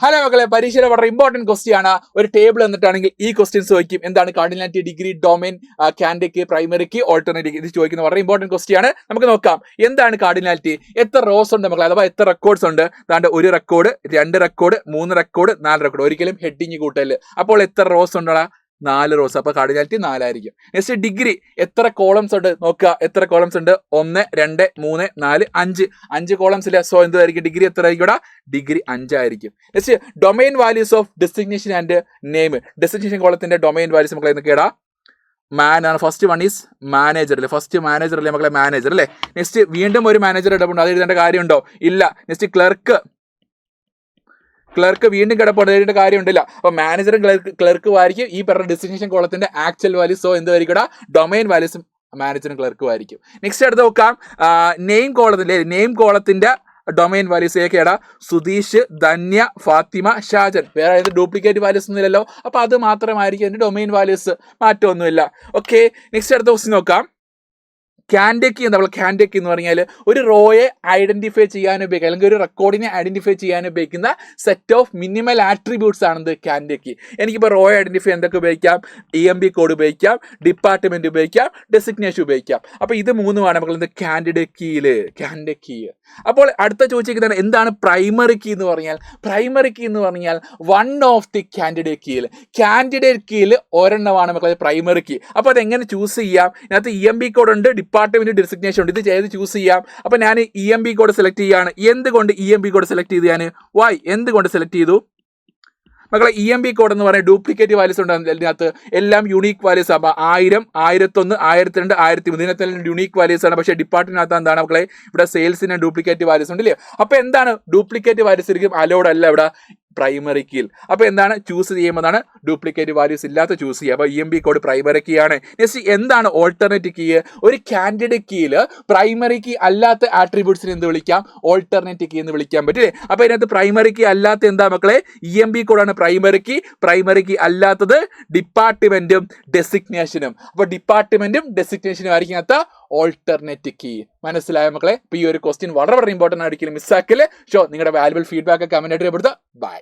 Hello മക്കളെ, പരീക്ഷയിലെ വളരെ important question ആണ്. ഒരു ടേബിൾ എന്നിട്ടാണെങ്കിൽ ഈ ക്വസ്റ്റ്യൻസ് ചോദിക്കും. എന്താണ് കാർഡിനാലിറ്റി, ഡിഗ്രി, ഡൊമൈൻ, കാൻഡിക്ക്, പ്രൈമറിക്ക്, ഓൾട്ടർനേറ്റീവ്. ഇത് ചോദിക്കുന്ന വളരെ ഇമ്പോർട്ടന്റ് ക്വസ്റ്റ്യൻ ആണ്. നമുക്ക് നോക്കാം എന്താണ് കാർഡിനാലിറ്റി. എത്ര റോസ് ഉണ്ട് മക്കളെ, അഥവാ എത്ര റെക്കോർഡ്സ് ഉണ്ട്? അതാണ്ട് 1 റെക്കോർഡ്, 2 റെക്കോർഡ്, 3 റെക്കോർഡ്, 4 റെക്കോർഡ്. ഒരിക്കലും ഹെഡിങ് കൂട്ടല്. അപ്പോൾ എത്ര റോസ് ഉണ്ടോ? 4 റോസ്. അപ്പൊ കാർഡിനാലിറ്റി 4 ആയിരിക്കും. നെക്സ്റ്റ് ഡിഗ്രി, എത്ര കോളംസ് ഉണ്ട് നോക്കുക. എത്ര കോളംസ് ഉണ്ട്? 1, 2, 3, 4, 5 കോളംസ് ഇല്ല. സോ എന്തായിരിക്കും ഡിഗ്രി? എത്ര ആയിരിക്കും? ഡിഗ്രി 5 ആയിരിക്കും. Next domain values of designation and name. Designation കോളത്തിന്റെ ഡൊമൈൻ വാല്യൂസ് മക്കളെ എന്തൊക്കെയാടാ? മാൻ ആണ്. ഫസ്റ്റ് വൺ ഈസ് മാനേജർ അല്ലേ? ഫസ്റ്റ് മാനേജർ അല്ലേ മക്കളെ? മാനേജർ അല്ലേ? നെക്സ്റ്റ് വീണ്ടും ഒരു മാനേജർ ഇടപെടും. അത് എഴുതേണ്ട കാര്യമുണ്ടോ? ഇല്ല. നെക്സ്റ്റ് ക്ലർക്ക് വീണ്ടും കിടപ്പുണ്ട്, എഴുതേണ്ട കാര്യമുണ്ടല്ല. അപ്പൊ മാനേജറും ക്ലർക്ക് ആയിരിക്കും ഈ പറഞ്ഞ ഡെസിഗ്നേഷൻ കോളത്തിന്റെ ആക്ച്വൽ വാല്യൂസ്. സോ എന്തായിരിക്കും? ഡൊമൈൻ വാല്യൂസും മാനേജറും ക്ലർക്കും ആയിരിക്കും. നെക്സ്റ്റ് അടുത്ത് നോക്കാം നെയിം കോളത്തിന്റെ. നെയിം കോളത്തിന്റെ ഡൊമൈൻ വാല്യൂസ് ഏതൊക്കെയാടാ? സുധീഷ്, ധന്യ, ഫാത്തിമ, ഷാജൻ. വേറെ ഏത് ഡ്യൂപ്ലിക്കേറ്റ് വാല്യൂസ് ഒന്നുമില്ലല്ലോ. അപ്പൊ അത് മാത്രമായിരിക്കും അതിന്റെ ഡൊമൈൻ വാല്യൂസ്, മാറ്റമൊന്നുമില്ല. ഓക്കെ, നെക്സ്റ്റ് അടുത്ത ക്വസ്റ്റ്യൻ നോക്കാം. കാൻഡക്കി എന്താ? കാൻഡക്കി എന്ന് പറഞ്ഞാൽ ഒരു റോയെ ഐഡന്റിഫൈ ചെയ്യാൻ ഉപയോഗിക്കുക, അല്ലെങ്കിൽ ഒരു റെക്കോർഡിനെ ഐഡന്റിഫൈ ചെയ്യാൻ ഉപയോഗിക്കുന്ന സെറ്റ് ഓഫ് മിനിമൽ ആട്രിബ്യൂട്ട്സ് ആണെന്ന് കാൻഡക്കി. എനിക്കിപ്പോൾ റോയെ ഐഡന്റിഫൈ എന്തൊക്കെ ഉപയോഗിക്കാം? EMB കോഡ് ഉപയോഗിക്കാം, ഡിപ്പാർട്ട്മെന്റ് ഉപയോഗിക്കാം, ഡെസിഗ്നേഷൻ ഉപയോഗിക്കാം. അപ്പോൾ ഇത് മൂന്നുമാണ് നമ്മൾ എന്ത് കാൻഡക്കി. അപ്പോൾ അടുത്ത ചോദിച്ചിരിക്കുന്നതാണ് എന്താണ് പ്രൈമറി കീ എന്ന് പറഞ്ഞാൽ? പ്രൈമറി കീ എന്ന് പറഞ്ഞാൽ വൺ ഓഫ് ദി കാൻഡിഡേറ്റ് കീയിൽ ഒരെണ്ണമാണ് മക്കളെ പ്രൈമറി കീ. അപ്പോൾ അതെങ്ങനെ ചൂസ് ചെയ്യാം? ഇതിനകത്ത് EMB കോഡ് ഉണ്ട്, ഡിപ്പാർട്ട്മെന്റ് ഡെസിഗ്നേഷൻ ഉണ്ട്. ഇത് ചെയ്ത് ചൂസ് ചെയ്യാം. അപ്പൊ ഞാൻ EMB കോഡ് സെലക്ട് ചെയ്യാണ്. എന്തുകൊണ്ട് EMB കോഡ് സെലക്ട് ചെയ്ത്? ഞാൻ എന്തുകൊണ്ട് സെലക്ട് ചെയ്തു മക്കളെ? EMB കോഡ് എന്ന് പറയുന്നത് ഡ്യൂപ്ലിക്കേറ്റ് വാല്യൂസ് ഉണ്ട് അതിനകത്ത്. എല്ലാം യൂണീക്ക് വാല്യൂസ്. അപ്പൊ 1000, 1001, 1002, 1003 ഇതിനകത്തെല്ലാം യൂണീക്ക് വാല്യൂസ് ആണ്. പക്ഷേ ഡിപ്പാർട്ട്മെന്റിനകത്ത് എന്താണ് മക്കളെ? ഇവിടെ സെയിൽസിന് ഡ്യൂപ്ലിക്കേറ്റ് വാല്യൂസ് ഉണ്ട് ഇല്ലേ? അപ്പൊ എന്താണ് ഡ്യൂപ്ലിക്കേറ്റ് വാല്യൂസ് ഒരിക്കലും അലൗഡ് അല്ല ഇവിടെ പ്രൈമറി കീയിൽ. അപ്പൊ എന്താണ് ചൂസ് ചെയ്യുമ്പോഴാണ് ഡ്യൂപ്ലിക്കേറ്റ് വാല്യൂസ് ഇല്ലാത്ത ചൂസ് ചെയ്യുക. അപ്പൊ EMB കോഡ് പ്രൈമറി കീ ആണ്. നെക്സ്റ്റ് എന്താണ് ഓൾട്ടർനേറ്റ് കീ? ഒരു കാൻഡിഡേറ്റ് കീയിൽ പ്രൈമറി കീ അല്ലാത്ത ആട്രിബ്യൂട്ട്സിന് എന്ത് വിളിക്കാം? ഓൾട്ടർനേറ്റ് കീ എന്ന് വിളിക്കാൻ പറ്റില്ലേ? അപ്പൊ ഇതിനകത്ത് പ്രൈമറി കീ അല്ലാത്ത എന്താ മക്കളെ? EMB കോഡാണ് പ്രൈമറി കീ. പ്രൈമറി കീ അല്ലാത്തത് ഡിപ്പാർട്ട്മെന്റും ഡെസിഗ്നേഷനും. അപ്പൊ ഡിപ്പാർട്ട്മെന്റും ഡെസിഗ്നേഷനും ആയിരിക്കും അകത്ത് ഓൾട്ടർനേറ്റ് കീ. മനസ്സിലായ മക്കളെ? അപ്പൊ ഈ ഒരു ക്വസ്റ്റ്യൻ വളരെ ഇമ്പോർട്ടന്റ് ആയിരിക്കും, മിസ്സാക്കല്. നിങ്ങളുടെ വാല്യുബിൾ ഫീഡ്ബാക്ക് കമന്റ് ആയിട്ട് രേഖപ്പെടുത്തുക. ബൈ.